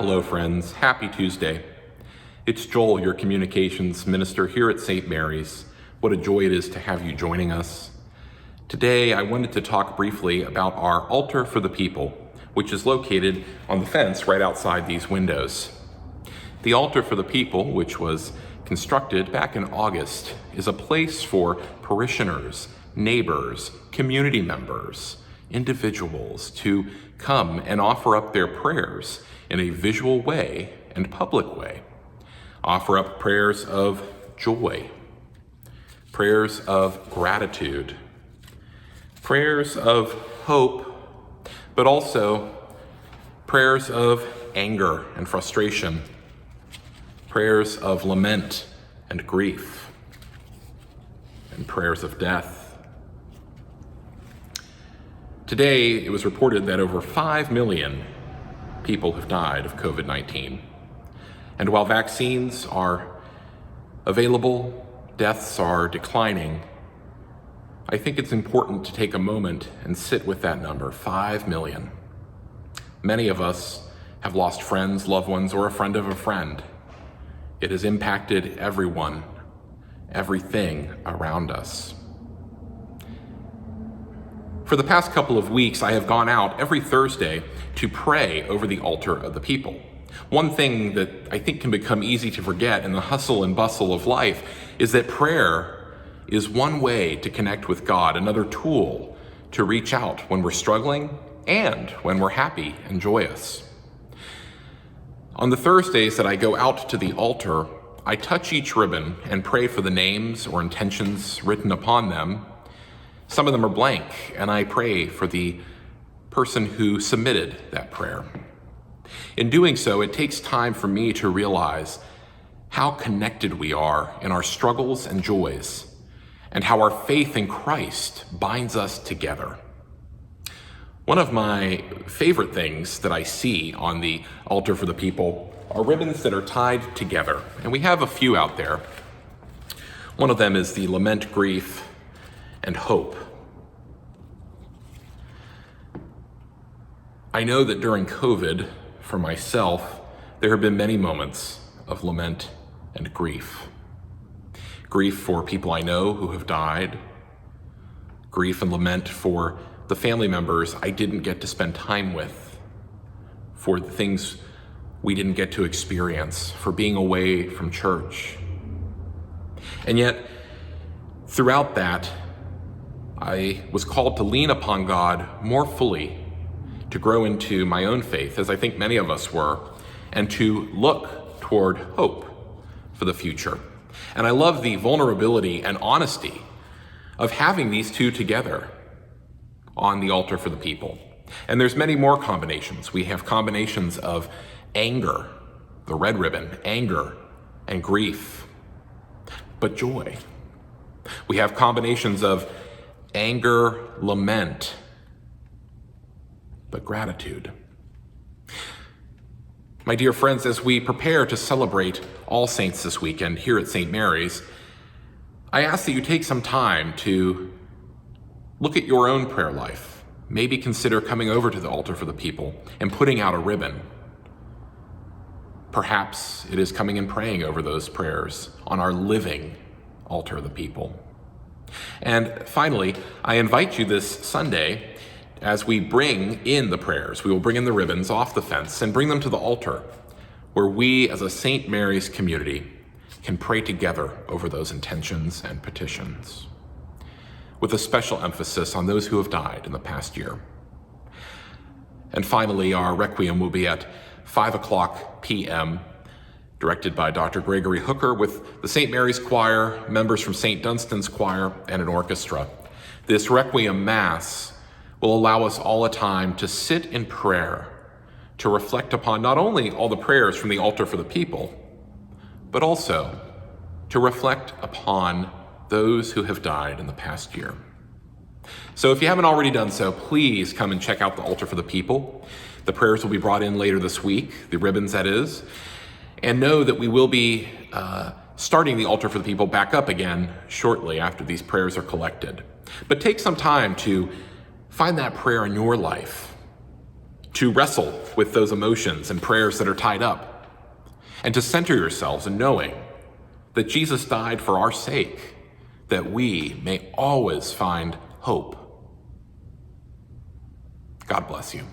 Hello, friends. Happy Tuesday. It's Joel, your communications minister here at St. Mary's. What a joy it is to have you joining us. Today, I wanted to talk briefly about our altar for the people, which is located on the fence right outside these windows. The altar for the people, which was constructed back in August, is a place for parishioners, neighbors, community members, individuals to come and offer up their prayers in a visual way and public way. Offer up prayers of joy, prayers of gratitude, prayers of hope, but also prayers of anger and frustration, prayers of lament and grief, and prayers of death. Today, it was reported that over 5 million people have died of COVID-19. And while vaccines are available, deaths are declining, I think it's important to take a moment and sit with that number, 5 million. Many of us have lost friends, loved ones, or a friend of a friend. It has impacted everyone, everything around us. For the past couple of weeks, I have gone out every Thursday to pray over the altar of the people. One thing that I think can become easy to forget in the hustle and bustle of life is that prayer is one way to connect with God, another tool to reach out when we're struggling and when we're happy and joyous. On the Thursdays that I go out to the altar, I touch each ribbon and pray for the names or intentions written upon them. Some of them are blank, and I pray for the person who submitted that prayer. In doing so, it takes time for me to realize how connected we are in our struggles and joys, and how our faith in Christ binds us together. One of my favorite things that I see on the altar for the people are ribbons that are tied together, and we have a few out there. One of them is the lament, grief, and hope. I know that during COVID, for myself, there have been many moments of lament and grief. Grief for people I know who have died, grief and lament for the family members I didn't get to spend time with, for the things we didn't get to experience, for being away from church. And yet, throughout that, I was called to lean upon God more fully, to grow into my own faith, as I think many of us were, and to look toward hope for the future. And I love the vulnerability and honesty of having these two together on the altar for the people. And there's many more combinations. We have combinations of anger, the red ribbon, anger and grief, but joy. We have combinations of anger, lament, but gratitude. My dear friends, as we prepare to celebrate All Saints this weekend here at St. Mary's, I ask that you take some time to look at your own prayer life. Maybe consider coming over to the altar for the people and putting out a ribbon. Perhaps it is coming and praying over those prayers on our living altar of the people. And finally, I invite you this Sunday, as we bring in the prayers, we will bring in the ribbons off the fence and bring them to the altar, where we as a St. Mary's community can pray together over those intentions and petitions, with a special emphasis on those who have died in the past year. And finally, our Requiem will be at 5:00 p.m., directed by Dr. Gregory Hooker, with the St. Mary's Choir, members from St. Dunstan's Choir, and an orchestra. This Requiem Mass will allow us all a time to sit in prayer, to reflect upon not only all the prayers from the altar for the people, but also to reflect upon those who have died in the past year. So if you haven't already done so, please come and check out the altar for the people. The prayers will be brought in later this week, the ribbons that is, and know that we will be starting the altar for the people back up again shortly after these prayers are collected. But take some time to find that prayer in your life to wrestle with those emotions and prayers that are tied up, and to center yourselves in knowing that Jesus died for our sake, that we may always find hope. God bless you.